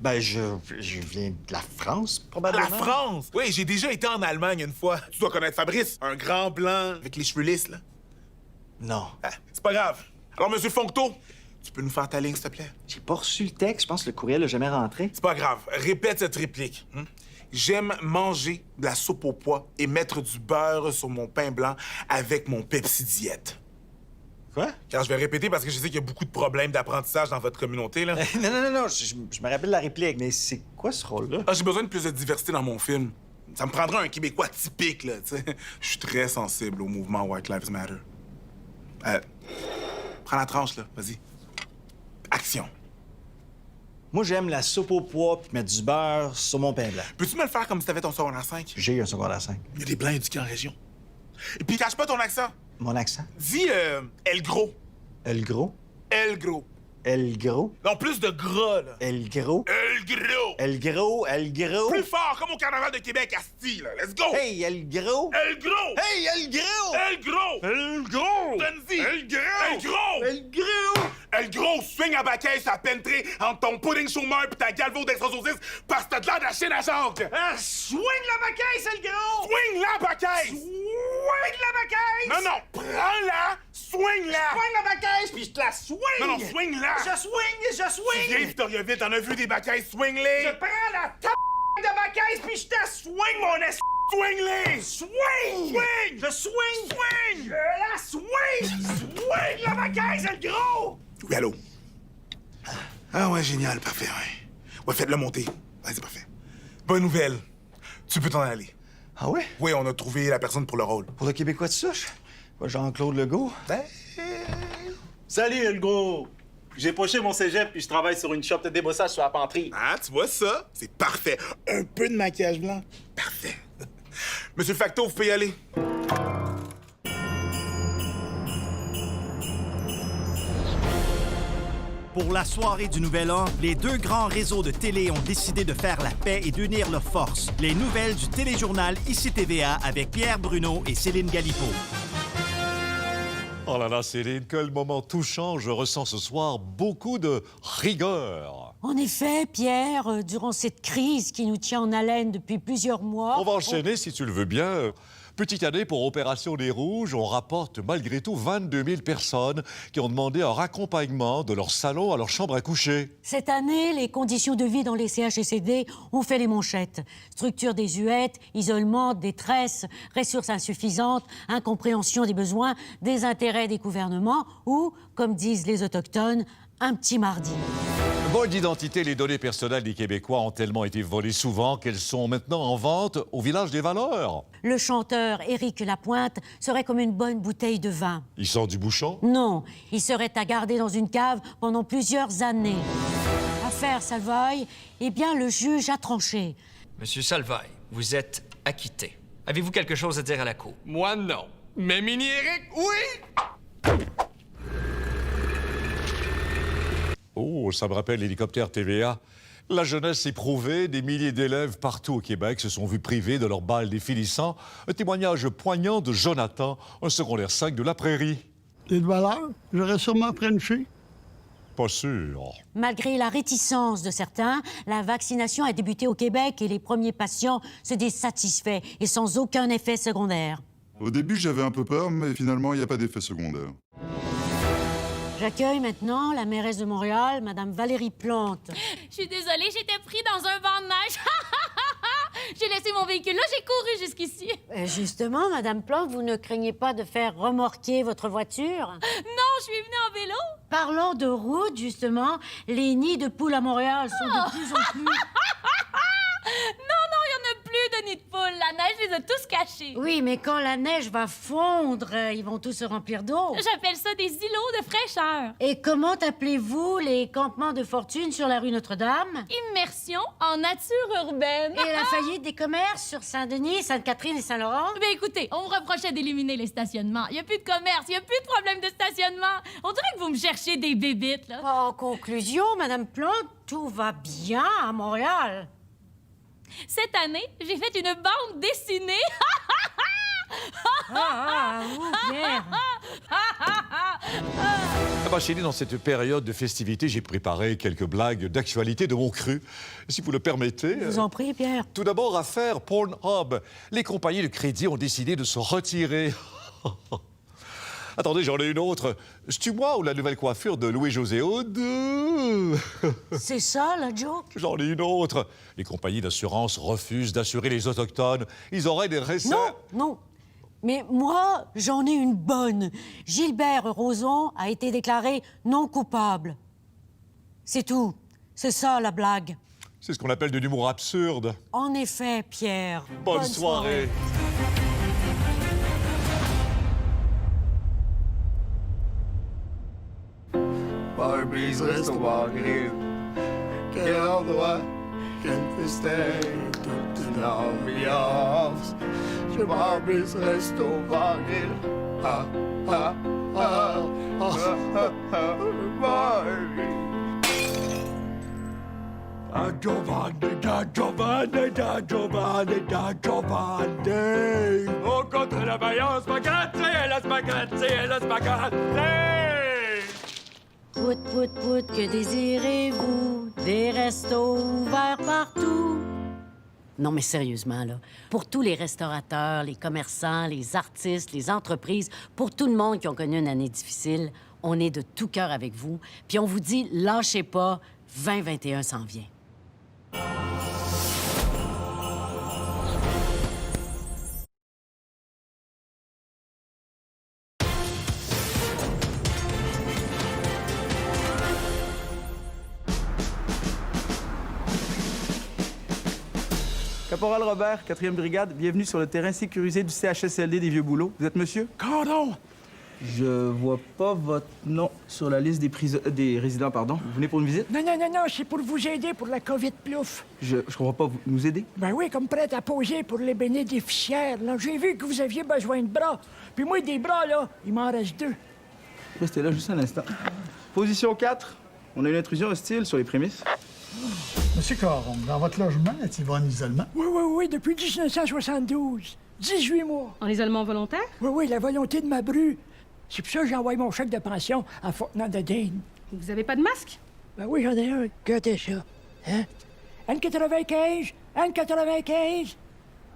Je viens de la France, probablement. La France? Oui, j'ai déjà été en Allemagne une fois. Tu dois connaître Fabrice, un grand blanc avec les cheveux lisses, là. Non. Ah, c'est pas grave. Alors, Monsieur Foncteau, tu peux nous faire ta ligne, s'il te plaît? J'ai pas reçu le texte, je pense que le courriel n'a jamais rentré. C'est pas grave. Répète cette réplique. J'aime manger de la soupe au pois et mettre du beurre sur mon pain blanc avec mon Pepsi Diète. Quoi? Car je vais répéter parce que je sais qu'il y a beaucoup de problèmes d'apprentissage dans votre communauté, là. Non, je me rappelle la réplique, mais c'est quoi ce rôle-là? Ah, j'ai besoin de plus de diversité dans mon film. Ça me prendra un Québécois typique, là, tu sais. Je suis très sensible au mouvement White Lives Matter. Prends la tranche, là. Vas-y. Action. Moi, j'aime la soupe au pois puis mettre du beurre sur mon pain blanc. Peux-tu me le faire comme si t'avais ton secondaire 5? J'ai eu un secondaire 5. Il y a des blancs éduqués en région. Et puis, cache pas ton accent. Mon accent? Dis El Gros. El Gros? El Gros. El Gros? Non, plus de gras, là. El Gros? El Gros. El Gros, El Gros. Plus fort, comme au Carnaval de Québec, Asti, là. Let's go! Hey, El Gros! El Gros! Hey, El Gros! El Gros! El Gros! Donne-y! El Gros! El Gros! El Gros! El Gros, swing à baquet à pentré entre ton pudding chômeur pis ta galvo d'extrasosis parce que t'as de l'air de la chaîne à Jacques! Ah, swing la baquette, El Gros! Swing la baquet! Swing la baquette! Non, prends-la! Swing-la! Swing la baquette, puis je te la swing! Non, swing-la! Je swing! Tu viens, Victoriaville, t'en as vu des baquets, swing-les! Je prends la de baquette, puis je te swing, mon es... Swing-les! Swing! Swing! Je swing! Swing! Je la swing! Swing la baquette, El Gros! Oui, allô? Ah ouais, génial, parfait, ouais. Ouais, faites-le monter. Ouais, c'est parfait. Bonne nouvelle. Tu peux t'en aller. Ah ouais? Oui, on a trouvé la personne pour le rôle. Pour le Québécois de souche? Pas Jean-Claude Legault? Salut, El Gros! J'ai poché mon cégep puis je travaille sur une shop de débossage sur la penterie. Ah, tu vois ça? C'est parfait. Un peu de maquillage blanc. Parfait. Monsieur Facto, vous pouvez y aller. Pour la soirée du Nouvel An, les deux grands réseaux de télé ont décidé de faire la paix et d'unir leurs forces. Les nouvelles du téléjournal Ici TVA avec Pierre Bruno et Céline Galipo. Oh là là, Céline, quel moment touchant. Je ressens ce soir beaucoup de rigueur. En effet, Pierre, durant cette crise qui nous tient en haleine depuis plusieurs mois... On va enchaîner, si tu le veux bien. Petite année pour Opération des Rouges, on rapporte malgré tout 22 000 personnes qui ont demandé un raccompagnement de leur salon à leur chambre à coucher. Cette année, les conditions de vie dans les CHSCD ont fait les manchettes. Structure désuète, isolement, détresse, ressources insuffisantes, incompréhension des besoins, désintérêt des gouvernements ou, comme disent les autochtones, un petit mardi. Vol d'identité, les données personnelles des Québécois ont tellement été volées souvent qu'elles sont maintenant en vente au Village des Valeurs. Le chanteur Éric Lapointe serait comme une bonne bouteille de vin. Il sort du bouchon? Non, il serait à garder dans une cave pendant plusieurs années. Affaire Salvaille, eh bien, le juge a tranché. Monsieur Salvaille, vous êtes acquitté. Avez-vous quelque chose à dire à la cour? Moi, non. Mais Mini-Éric, oui! Oh, ça me rappelle l'hélicoptère TVA. La jeunesse éprouvée, des milliers d'élèves partout au Québec se sont vus privés de leur bal définissant. Un témoignage poignant de Jonathan, un secondaire 5 de la Prairie. Et de valeur, j'aurais sûrement frenché. Pas sûr. Malgré la réticence de certains, la vaccination a débuté au Québec et les premiers patients se disent satisfaits et sans aucun effet secondaire. Au début, j'avais un peu peur, mais finalement, il n'y a pas d'effet secondaire. J'accueille maintenant la mairesse de Montréal, Madame Valérie Plante. Je suis désolée, j'étais pris dans un vent de neige. J'ai laissé mon véhicule là, j'ai couru jusqu'ici. Justement, Madame Plante, vous ne craignez pas de faire remorquer votre voiture? Non, je suis venue en vélo. Parlant de route, justement, les nids de poules à Montréal sont de plus en plus... Non, il n'y en a plus de nids de poules. La neige les de tout se cacher. Oui, mais quand la neige va fondre, ils vont tous se remplir d'eau. J'appelle ça des îlots de fraîcheur. Et comment appelez-vous les campements de fortune sur la rue Notre-Dame? Immersion en nature urbaine. Et la faillite des commerces sur Saint-Denis, Sainte-Catherine et Saint-Laurent? Ben écoutez, on me reprochait d'éliminer les stationnements. Il n'y a plus de commerce, il n'y a plus de problème de stationnement. On dirait que vous me cherchez des bébites, là. En conclusion, Madame Plante, tout va bien à Montréal. Cette année, j'ai fait une bande dessinée. Pierre. Chérie, dans cette période de festivités, j'ai préparé quelques blagues d'actualité de mon cru. Si vous le permettez. Je vous en prie, Pierre. Tout d'abord, affaire Pornhub. Les compagnies de crédit ont décidé de se retirer. Attendez, j'en ai une autre. C'est-tu moi ou la nouvelle coiffure de Louis-José Hood? C'est ça, la joke? J'en ai une autre. Les compagnies d'assurance refusent d'assurer les Autochtones. Ils auraient des recettes... Non. Mais moi, j'en ai une bonne. Gilbert Rozon a été déclaré non coupable. C'est tout. C'est ça, la blague. C'est ce qu'on appelle de l'humour absurde. En effet, Pierre. Bonne soirée. Barbie's Restaurant Grill. Quel endroit, quel festin, toute une ambiance. Chez Barbie's Restaurant Grill. Ah, ah, ah, ah, ah, ah, Barbie. Da Giovanni, da Giovanni, da Giovanni, da Giovanni. On contre la vaillance spaghetti et la spaghetti et la spaghetti! Pout, que désirez-vous? Des restos ouverts partout. Non, mais sérieusement, là, pour tous les restaurateurs, les commerçants, les artistes, les entreprises, pour tout le monde qui ont connu une année difficile, on est de tout cœur avec vous. Puis on vous dit, lâchez pas, 2021 s'en vient. Caporal Robert, 4e brigade, bienvenue sur le terrain sécurisé du CHSLD des Vieux-Bouleaux. Vous êtes monsieur? Cordon! Je vois pas votre nom sur la liste des résidents, pardon. Vous venez pour une visite? Non, c'est pour vous aider pour la COVID plouf. Je comprends pas, vous nous aider? Ben oui, comme prête à poser pour les bénéficiaires. Là, j'ai vu que vous aviez besoin de bras. Puis moi, des bras, là, il m'en reste 2. Restez là juste un instant. Position 4. On a une intrusion hostile sur les prémices. Monsieur Caron, dans votre logement, êtes-vous en isolement? Oui, depuis 1972. 18 mois. En isolement volontaire? Oui, la volonté de ma bru. C'est pour ça que j'ai envoyé mon chèque de pension à Fortnum-de-Dane. Vous avez pas de masque? Ben oui, j'en ai un. Regardez ça. Hein? N95! N95!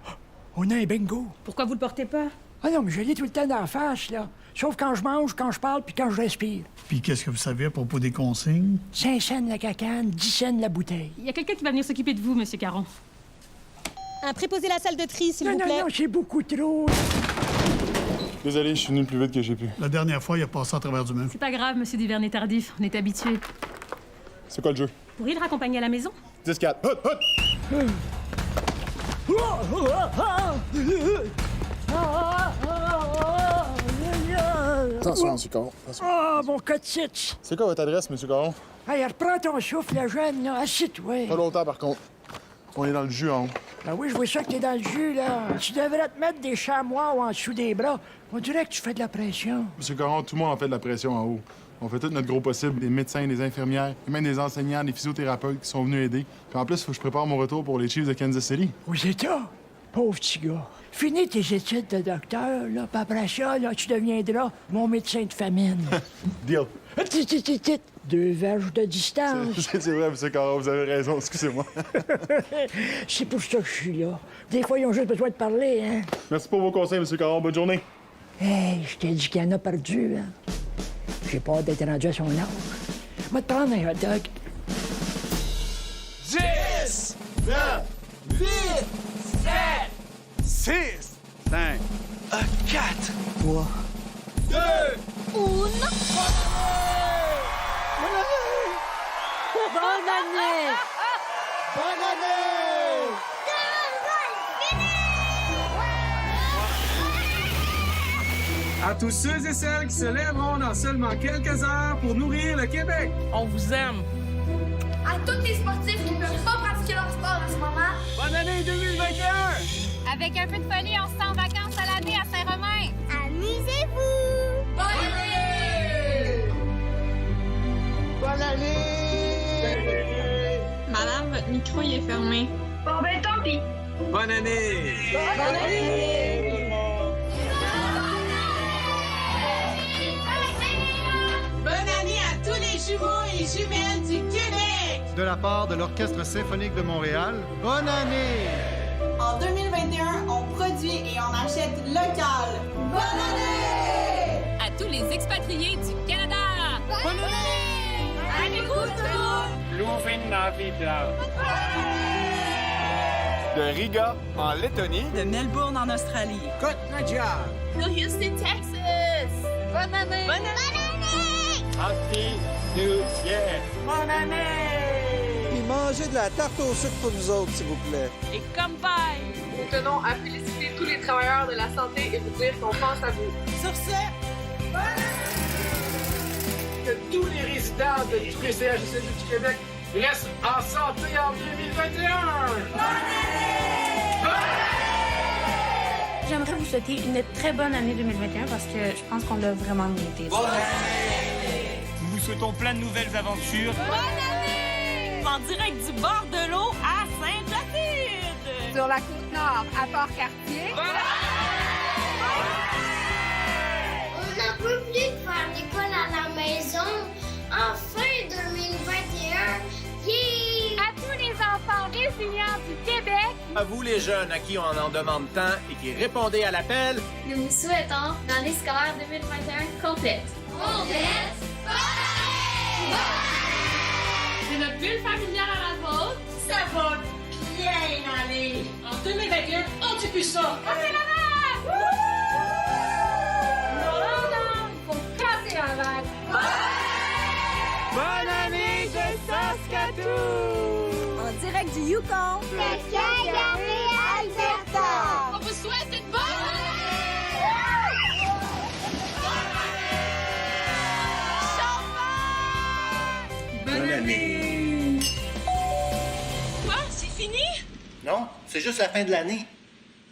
Oh, on a un bingo. Pourquoi vous le portez pas? Ah non, mais je l'ai tout le temps dans la face, là. Sauf quand je mange, quand je parle, puis quand je respire. Puis qu'est-ce que vous savez à propos des consignes? 5 cents la cacane, 10 cents la bouteille. Il y a quelqu'un qui va venir s'occuper de vous, Monsieur Caron. Un préposé la salle de tri, s'il vous plaît. Non, c'est beaucoup trop. Désolé, je suis venu le plus vite que j'ai pu. La dernière fois, il a passé à travers du mur. C'est pas grave, Monsieur Duvernay tardif. On est habitués. C'est quoi le jeu? Pourriez le raccompagner à la maison? 10-4. Hut! Attention, M. Caron. Ah, mon cotite! C'est quoi votre adresse, M. Caron? Hey, reprends ton souffle, la jeune, là. Assis-toi. Pas longtemps, par contre. On est dans le jus en haut. Ben oui, je vois ça que t'es dans le jus, là. Tu devrais te mettre des chamois en dessous des bras. On dirait que tu fais de la pression. M. Caron, tout le monde en fait de la pression en haut. On fait tout notre gros possible. Des médecins, des infirmières, et même des enseignants, des physiothérapeutes qui sont venus aider. Puis en plus, il faut que je prépare mon retour pour les Chiefs de Kansas City. Aux États? Pauvre petit gars. Finis tes études de docteur, là, puis après ça, là, tu deviendras mon médecin de famine. Deal. 2 verges de distance. C'est vrai, M. Caron, vous avez raison, excusez-moi. C'est pour ça que je suis là. Des fois, ils ont juste besoin de parler, hein. Merci pour vos conseils, M. Caron. Bonne journée. Hey, je t'ai dit qu'il y en a perdu, hein. J'ai peur d'être rendu à son âge. Moi, te prendre un hot dog. 10, 9, 8, 7, 6, 5, 4, 3, 2, 1. Bonne année! Bonne année! Bonne année! À tous ceux et celles qui se lèveront dans seulement quelques heures pour nourrir le Québec. On vous aime. À tous les sportifs qui ne peuvent pas pratiquer leur sport en ce moment. Bonne année 2021! Avec un peu de folie, on se rend en vacances à l'année à Saint-Romain. Amusez-vous! Bonne année! Bonne année! Madame, votre micro il est fermé. Bon ben tant pis. Bonne année! Bonne année! Bonne année à tous les jumeaux et jumelles du Québec! De la part de l'Orchestre symphonique de Montréal, bonne année! En 2021, on produit et on achète local. Bonne année! À tous les expatriés du Canada. Bonne année! À l'écoute! De Riga, en Lettonie. De Melbourne, en Australie. Côte-Nadja. De Houston, Texas. Bonne année! Bonne année! Happy New Year. Bonne année! Puis mangez de la tarte au sucre pour nous autres, s'il vous plaît. Et comme bye! Nous tenons à féliciter tous les travailleurs de la santé et vous dire qu'on pense à vous. Sur ce, Que tous les résidents de tous les CHSLD du Québec restent en santé en 2021. J'aimerais vous souhaiter une très bonne année 2021 parce que je pense qu'on l'a vraiment mérité. Nous vous souhaitons plein de nouvelles aventures. Bonne année! En direct du bord de l'eau à Sainte-Clotilde! Sur la Côte-Nord, à Port-Cartier. On n'a plus de faire l'école à la maison. Enfin 2021. Yeah! À tous les enfants résilients du Québec. À vous les jeunes à qui on en demande tant et qui répondez à l'appel. Nous vous souhaitons l'année scolaire 2021 complète. Complète? C'est notre bulle familiale à la vôtre. ça va bien aller. En 2021, on tue plus ça. On est là-bas! Non, il faut casser la vague. Bonne année de Saskatoon! En direct du Yukon. Le Calgary, Alberta. On vous souhaite une bonne Bonne année! Quoi? C'est fini? Non, c'est juste la fin de l'année.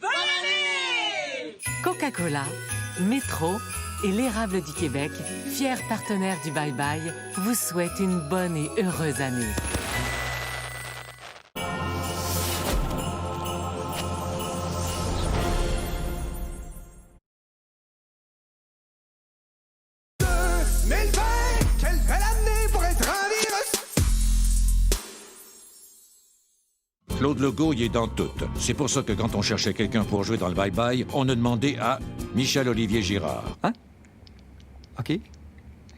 Bonne année! Coca-Cola, Métro et l'Érable du Québec, fiers partenaires du Bye Bye, vous souhaitent une bonne et heureuse année. Quelle belle année pour être en virus! Claude Legault y est dans tout. C'est pour ça que quand on cherchait quelqu'un pour jouer dans le Bye Bye, on a demandé à Michel-Olivier Girard. Hein? OK.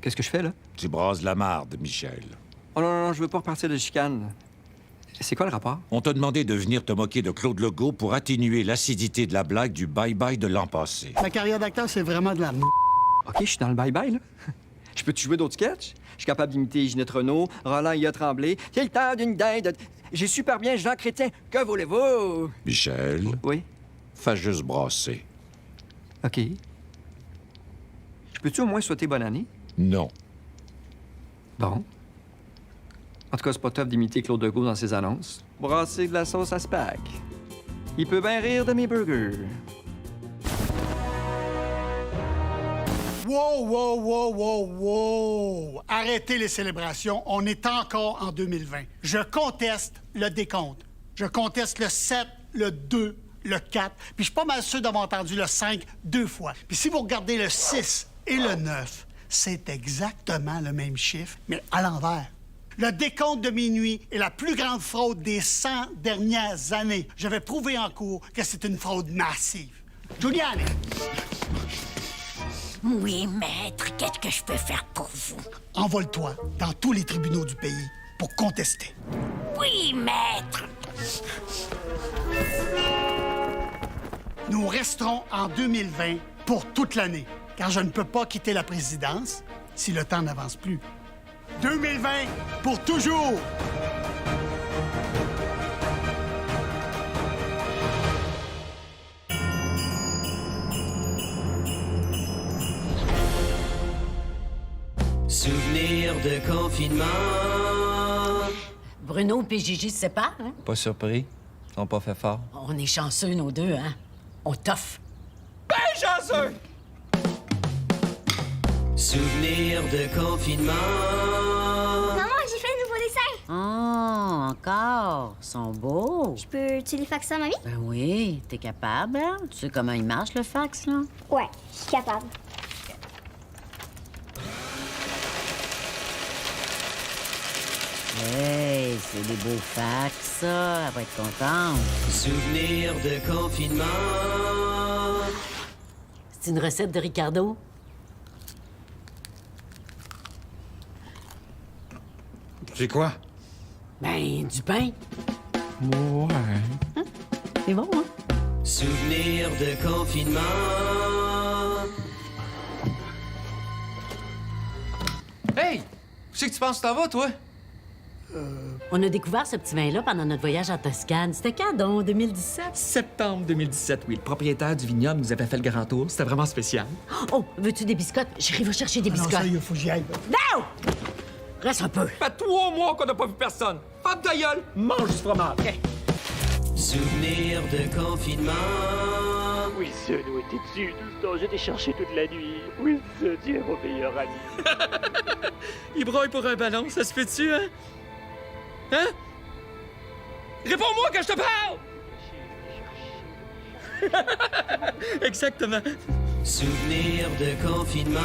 Qu'est-ce que je fais, là? Tu brasses la marde, Michel. Oh non, je veux pas repartir de chicane. C'est quoi le rapport? On t'a demandé de venir te moquer de Claude Legault pour atténuer l'acidité de la blague du Bye Bye de l'an passé. Ma carrière d'acteur, c'est vraiment de la merde. OK, je suis dans le bye-bye, là. Je peux-tu jouer d'autres sketchs? Je suis capable d'imiter Ginette Renault, Roland Ia Tremblay. C'est le temps d'une dinde. J'ai super bien Jean Chrétien. Que voulez-vous? Michel? Oui? Fais juste brasser. OK. Je peux-tu au moins souhaiter bonne année? Non. Bon. En tout cas, c'est pas tough d'imiter Claude Legault dans ses annonces. Brasser de la sauce à spag. Il peut bien rire de mes burgers. Wow, wow, wow, wow, wow! Arrêtez les célébrations. On est encore en 2020. Je conteste le décompte. Je conteste le 7, le 2, le 4. Puis je suis pas mal sûr d'avoir entendu le 5 2 fois. Puis si vous regardez le 6 et le 9, c'est exactement le même chiffre, mais à l'envers. Le décompte de minuit est la plus grande fraude des 100 dernières années. Je vais prouver en cours que c'est une fraude massive. Giuliani! Oui, maître, qu'est-ce que je peux faire pour vous? Envole-toi dans tous les tribunaux du pays pour contester. Oui, maître. Nous resterons en 2020 pour toute l'année, car je ne peux pas quitter la présidence si le temps n'avance plus. 2020 pour toujours! confinement. Bruno et Gigi se séparent, hein? Pas surpris. Ils sont pas fait fort. On est chanceux, nos deux, hein? On toffe. Ben chanceux! Souvenir de confinement. Maman, j'ai fait un nouveau dessin. Oh, encore. Ils sont beaux. Je peux-tu les faxer à mamie? Ben oui, t'es capable, hein? Tu sais comment il marche, le fax, là? Ouais, je suis capable. Hey, c'est des beaux fax, ça. Elle va être contente. Souvenir de confinement. C'est une recette de Ricardo. C'est quoi? Ben, du pain. Ouais. C'est bon, hein? Souvenir de confinement. Hey! Où c'est que tu penses que t'en vas, toi? On a découvert ce petit vin-là pendant notre voyage en Toscane. C'était quand, donc, 2017? Septembre 2017, oui. Le propriétaire du vignoble nous avait fait le grand tour. C'était vraiment spécial. Oh, veux-tu des biscottes? Chérie, va chercher des biscottes. Non, ça, il faut que j'y aille. Non! Reste un peu. Ça fait 3 mois qu'on n'a pas vu personne. Femme ta gueule, mange du fromage. Souvenir de confinement. Oui, ça, nous était dessus tout ce temps. J'étais cherché toute la nuit. Oui, ça, tu es mon meilleur ami. Il broille pour un ballon, ça se fait-tu, hein? Hein? Réponds-moi quand je te parle! Exactement. Souvenir de confinement.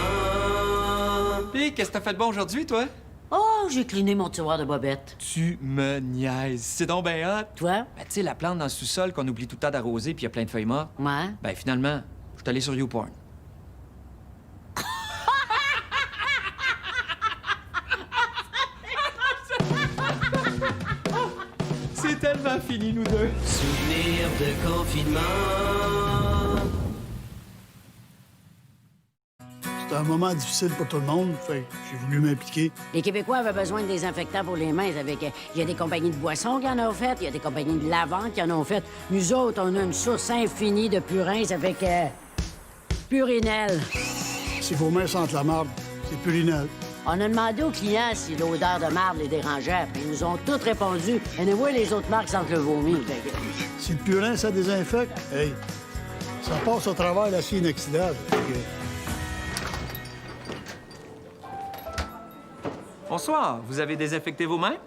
Pis, qu'est-ce que t'as fait de bon aujourd'hui, toi? Oh, j'ai cliné mon tiroir de bobettes. Tu me niaises. C'est donc ben hot. Toi? Ben, tu sais, la plante dans le sous-sol qu'on oublie tout le temps d'arroser puis il y a plein de feuilles mortes. Ouais. Ben, finalement, je suis allé sur YouPorn. C'est tellement fini, nous deux. Souvenir de confinement. C'était un moment difficile pour tout le monde, fait que j'ai voulu m'impliquer. Les Québécois avaient besoin de désinfectants pour les mains. Il y a des compagnies de boissons qui en ont fait, il y a des compagnies de lavant qui en ont fait. Nous autres, on a une source infinie de purins avec Purinel. Si vos mains sentent la marde, c'est Purinel. On a demandé aux clients si l'odeur de marde les dérangeait, puis ils nous ont tous répondu. Et voyez les autres marques sentent le vomi. Si le purin, ça désinfecte, hey, ça passe au travers de l'acier inoxydable. Bonsoir, vous avez désinfecté vos mains?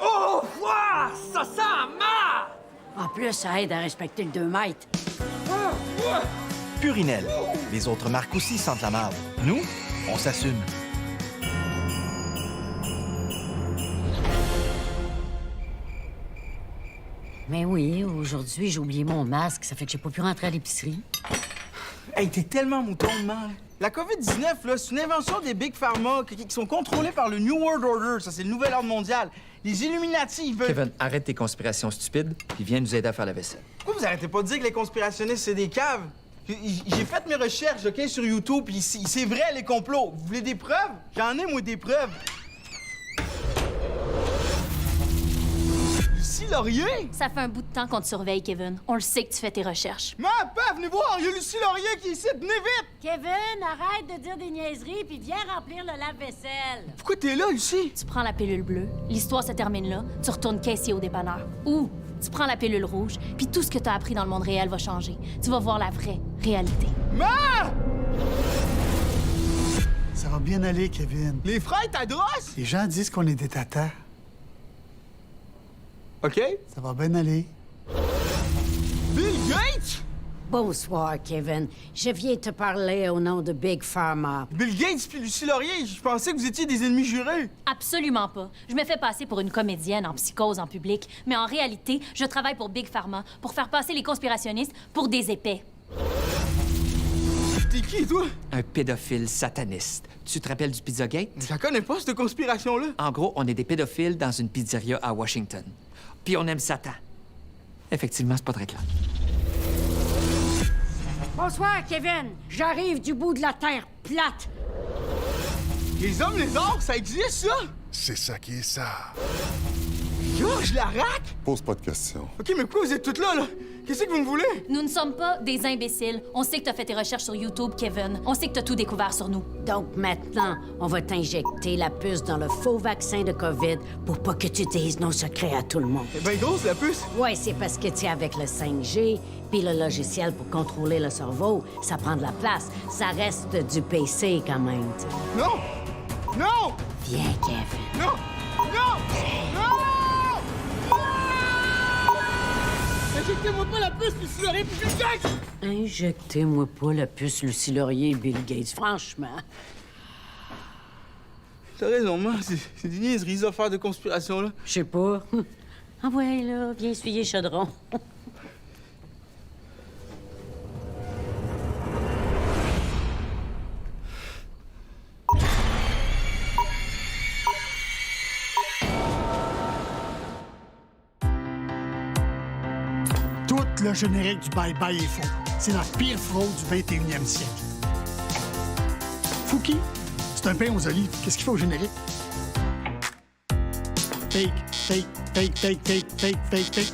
Oh, wow, ça sent marre! En plus, ça aide à respecter le 2 mètres. Purinel. Les autres marques aussi sentent la marde. Nous, on s'assume. Mais oui, aujourd'hui, j'ai oublié mon masque. Ça fait que j'ai pas pu rentrer à l'épicerie. Hey, t'es tellement mouton de mal. La COVID-19, là, c'est une invention des Big Pharma qui sont contrôlés par le New World Order. Ça, c'est le nouvel ordre mondial. Les Illuminati, ils veulent... Kevin, arrête tes conspirations stupides puis viens nous aider à faire la vaisselle. Pourquoi vous arrêtez pas de dire que les conspirationnistes, c'est des caves? J'ai fait mes recherches, OK, sur YouTube, puis c'est vrai, les complots. Vous voulez des preuves? J'en ai, moi, des preuves. Lucie Laurier? Ça fait un bout de temps qu'on te surveille, Kevin. On le sait que tu fais tes recherches. Ma paf, venez voir, il y a Lucie Laurier qui est ici, venez vite! Kevin, arrête de dire des niaiseries puis viens remplir le lave-vaisselle. Pourquoi t'es là, Lucie? Tu prends la pilule bleue, l'histoire se termine là, tu retournes caissier au dépanneur. Ou tu prends la pilule rouge, puis tout ce que t'as appris dans le monde réel va changer. Tu vas voir la vraie réalité. Ma! Ça va bien aller, Kevin. Les frères Tadros? Les gens disent qu'on est des tatas. OK. Ça va bien aller. Bill Gates? Bonsoir, Kevin. Je viens te parler au nom de Big Pharma. Bill Gates puis Lucie Laurier, je pensais que vous étiez des ennemis jurés. Absolument pas. Je me fais passer pour une comédienne en psychose en public, mais en réalité, je travaille pour Big Pharma pour faire passer les conspirationnistes pour des épais. T'es qui, toi? Un pédophile sataniste. Tu te rappelles du Pizzagate? Je la connais pas, cette conspiration-là. En gros, on est des pédophiles dans une pizzeria à Washington. Puis on aime Satan. Effectivement, c'est pas très clair. Bonsoir, Kevin. J'arrive du bout de la terre plate. Les hommes lézards, ça existe, ça? C'est ça qui est ça. Georges Larac? Pose pas de questions. OK, mais pourquoi vous êtes toutes là, là? Qu'est-ce que vous me voulez? Nous ne sommes pas des imbéciles. On sait que t'as fait tes recherches sur YouTube, Kevin. On sait que t'as tout découvert sur nous. Donc maintenant, on va t'injecter la puce dans le faux vaccin de COVID pour pas que tu dises nos secrets à tout le monde. C'est bien grosse, la puce. Ouais, c'est parce que, tu sais, avec le 5G, puis le logiciel pour contrôler le cerveau, ça prend de la place. Ça reste du PC quand même, tu sais. Non! Non! Viens, Kevin. Non! Non! Non! Injectez-moi pas la puce, Lucie Laurier, puis Bill Gates! Injectez-moi pas la puce Lucie Laurier et Bill Gates, franchement. T'as raison, man. C'est des niaiseries, ces affaires de conspiration, là. Je sais pas. Ah ouais, là, viens essuyer chaudron. Tout le générique du bye-bye est faux. C'est la pire fraude du 21e siècle. Fouki, c'est un pain aux olives. Qu'est-ce qu'il fait au générique? Fake, fake, fake, fake, fake, fake, fake, fake.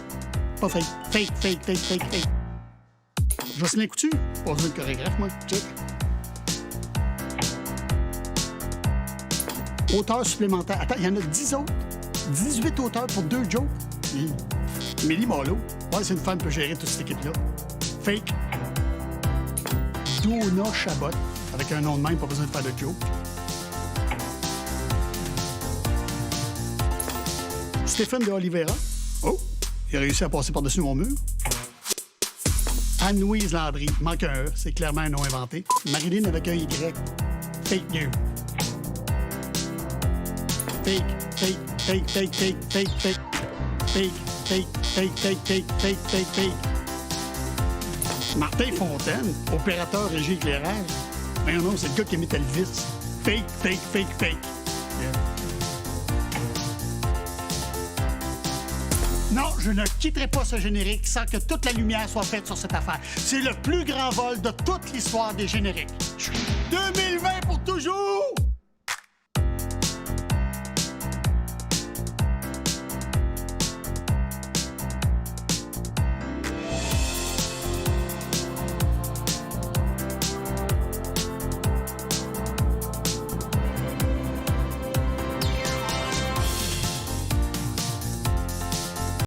Pas fake, fake, fake, fake, fake, fake. Jocelyn Coutu, pas besoin de chorégraphe, moi. Check. Auteur supplémentaire. Attends, il y en a 10 autres. 18 auteurs pour 2 jokes. Mélie Marlowe. Ouais, c'est une femme qui peut gérer toute cette équipe-là. Fake. Donna Chabot. Avec un nom de même, pas besoin de faire de joke. Stéphane de Oliveira. Oh, il a réussi à passer par-dessus mon mur. Anne-Louise Landry. Manque un E. C'est clairement un nom inventé. Marilyn avec un Y. Fake news. Fake, fake, fake, fake, fake, fake, fake. Fake, fake, fake, fake, fake, fake, fake, fake. Martin Fontaine, opérateur régie éclairage. Mais non, c'est le gars qui émet Elvis. Fake, fake, fake, fake. Yeah. Non, je ne quitterai pas ce générique sans que toute la lumière soit faite sur cette affaire. C'est le plus grand vol de toute l'histoire des génériques. 2020 pour toujours!